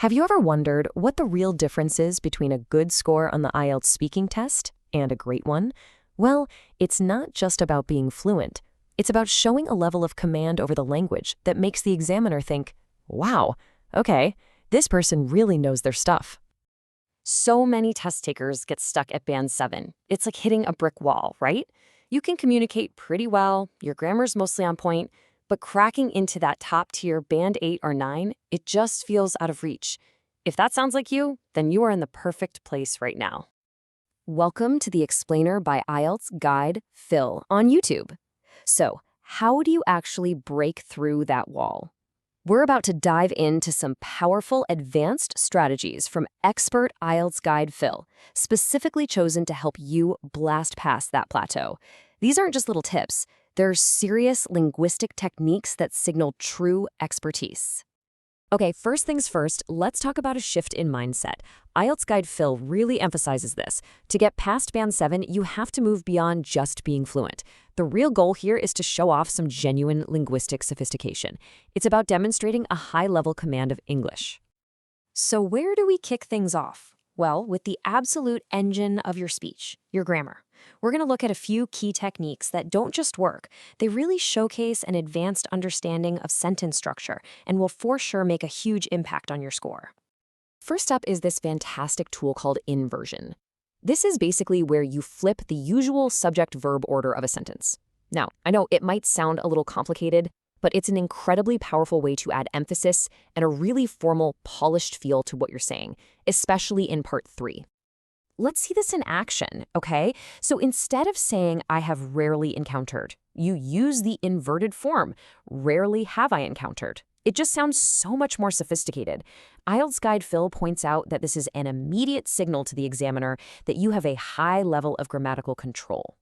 Have you ever wondered what the real difference is between a good score on the IELTS speaking test and a great one? Well, it's not just about being fluent. It's about showing a level of command over the language that makes the examiner think, wow, okay, this person really knows their stuff. So many test takers get stuck at band 7. It's like hitting a brick wall, right? You can communicate pretty well, your grammar's mostly on point, but cracking into that top tier band 8 or 9, it just feels out of reach. If that sounds like you, then you are in the perfect place right now. Welcome to the Explainer by IELTS Guide, Phil, on YouTube. So, how do you actually break through that wall? We're about to dive into some powerful advanced strategies from expert IELTS Guide Phil, specifically chosen to help you blast past that plateau. These aren't just little tips. They're serious linguistic techniques that signal true expertise. Okay, first things first, let's talk about a shift in mindset. IELTS Guide Phil really emphasizes this. To get past band 7, you have to move beyond just being fluent. The real goal here is to show off some genuine linguistic sophistication. It's about demonstrating a high-level command of English. So where do we kick things off? Well, with the absolute engine of your speech, your grammar. We're going to look at a few key techniques that don't just work. They really showcase an advanced understanding of sentence structure and will for sure make a huge impact on your score. First up is this fantastic tool called inversion. This is basically where you flip the usual subject-verb order of a sentence. Now, I know it might sound a little complicated, but it's an incredibly powerful way to add emphasis and a really formal, polished feel to what you're saying, especially in part 3. Let's see this in action, okay? So instead of saying, I have rarely encountered, you use the inverted form, rarely have I encountered. It just sounds so much more sophisticated. IELTS Guide Phil points out that this is an immediate signal to the examiner that you have a high level of grammatical control.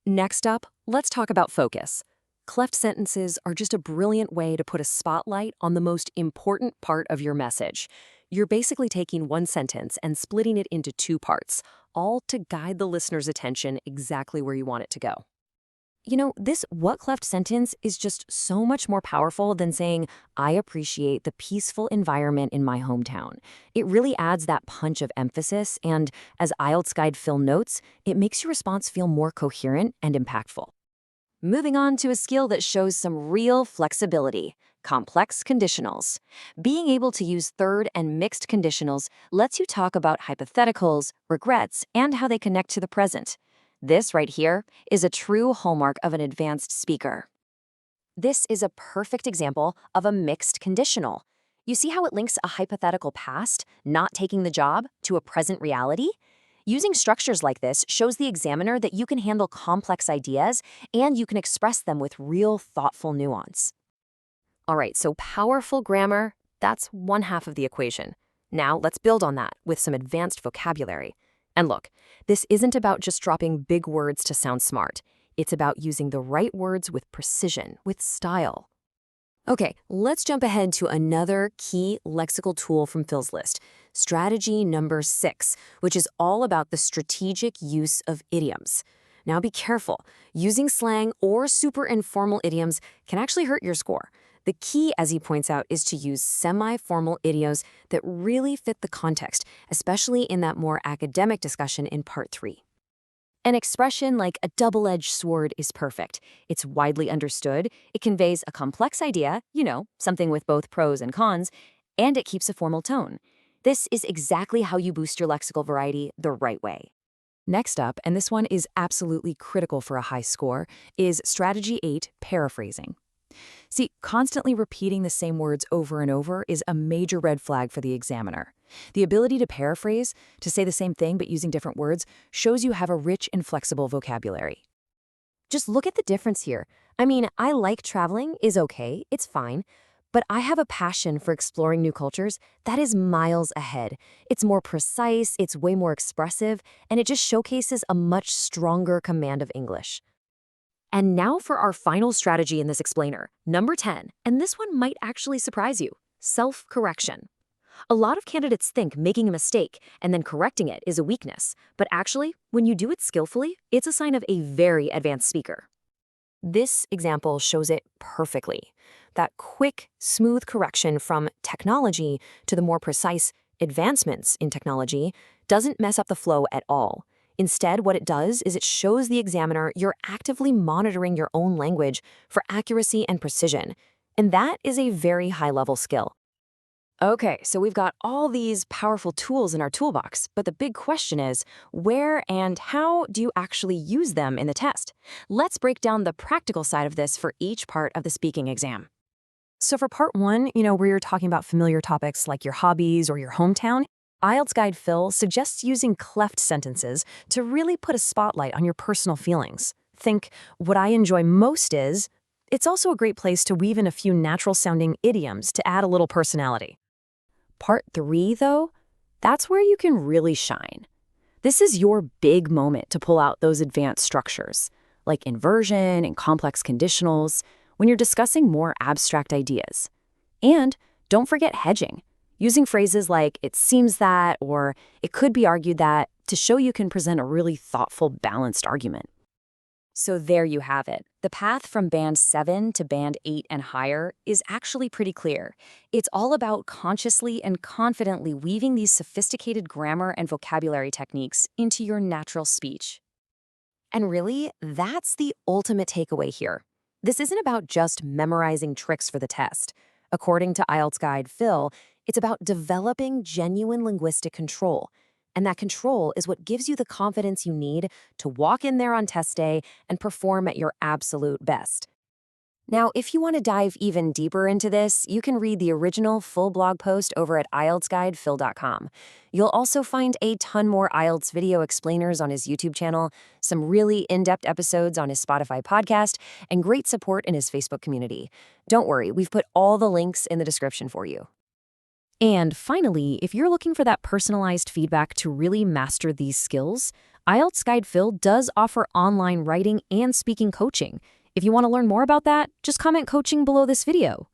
Next up, let's talk about focus. Cleft sentences are just a brilliant way to put a spotlight on the most important part of your message. You're basically taking one sentence and splitting it into two parts, all to guide the listener's attention exactly where you want it to go. You know, this what cleft sentence is just so much more powerful than saying, I appreciate the peaceful environment in my hometown. It really adds that punch of emphasis, and as IELTS Guide Phil notes, it makes your response feel more coherent and impactful. Moving on to a skill that shows some real flexibility, complex conditionals. Being able to use third and mixed conditionals lets you talk about hypotheticals, regrets, and how they connect to the present. This right here is a true hallmark of an advanced speaker. This is a perfect example of a mixed conditional. You see how it links a hypothetical past, not taking the job, to a present reality? Using structures like this shows the examiner that you can handle complex ideas and you can express them with real thoughtful nuance. All right, so powerful grammar, that's one half of the equation. Now let's build on that with some advanced vocabulary. And look, this isn't about just dropping big words to sound smart. It's about using the right words with precision, with style. Okay, let's jump ahead to another key lexical tool from Phil's list, strategy number 6, which is all about the strategic use of idioms. Now be careful, using slang or super informal idioms can actually hurt your score. The key, as he points out, is to use semi-formal idioms that really fit the context, especially in that more academic discussion in part 3. An expression like a double-edged sword is perfect. It's widely understood, it conveys a complex idea, something with both pros and cons, and it keeps a formal tone. This is exactly how you boost your lexical variety the right way. Next up, and this one is absolutely critical for a high score, is strategy 8, paraphrasing. See, constantly repeating the same words over and over is a major red flag for the examiner. The ability to paraphrase, to say the same thing but using different words, shows you have a rich and flexible vocabulary. Just look at the difference here. I mean, I like traveling is okay, it's fine, but I have a passion for exploring new cultures that is miles ahead. It's more precise, it's way more expressive, and it just showcases a much stronger command of English. And now for our final strategy in this explainer, number 10, and this one might actually surprise you, self-correction. A lot of candidates think making a mistake and then correcting it is a weakness, but actually, when you do it skillfully, it's a sign of a very advanced speaker. This example shows it perfectly. that quick, smooth correction from technology to the more precise advancements in technology doesn't mess up the flow at all. Instead, what it does is it shows the examiner you're actively monitoring your own language for accuracy and precision. And that is a very high-level skill. Okay, so we've got all these powerful tools in our toolbox, but the big question is, where and how do you actually use them in the test? Let's break down the practical side of this for each part of the speaking exam. So for part 1, where you're talking about familiar topics like your hobbies or your hometown, IELTS Guide Phil suggests using cleft sentences to really put a spotlight on your personal feelings. Think, what I enjoy most is... It's also a great place to weave in a few natural-sounding idioms to add a little personality. Part 3, though, that's where you can really shine. This is your big moment to pull out those advanced structures, like inversion and complex conditionals, when you're discussing more abstract ideas. And don't forget hedging, using phrases like "it seems that" or "it could be argued that" to show you can present a really thoughtful, balanced argument. So there you have it. The path from band 7 to band 8 and higher is actually pretty clear. It's all about consciously and confidently weaving these sophisticated grammar and vocabulary techniques into your natural speech. And really, that's the ultimate takeaway here. This isn't about just memorizing tricks for the test. According to IELTS Guide Phil, it's about developing genuine linguistic control. And that control is what gives you the confidence you need to walk in there on test day and perform at your absolute best. Now, if you want to dive even deeper into this, you can read the original full blog post over at IELTSGuidePhil.com. You'll also find a ton more IELTS video explainers on his YouTube channel, some really in-depth episodes on his Spotify podcast, and great support in his Facebook community. Don't worry, we've put all the links in the description for you. And finally, if you're looking for that personalized feedback to really master these skills, IELTS Guide Phil does offer online writing and speaking coaching. If you want to learn more about that, just comment coaching below this video.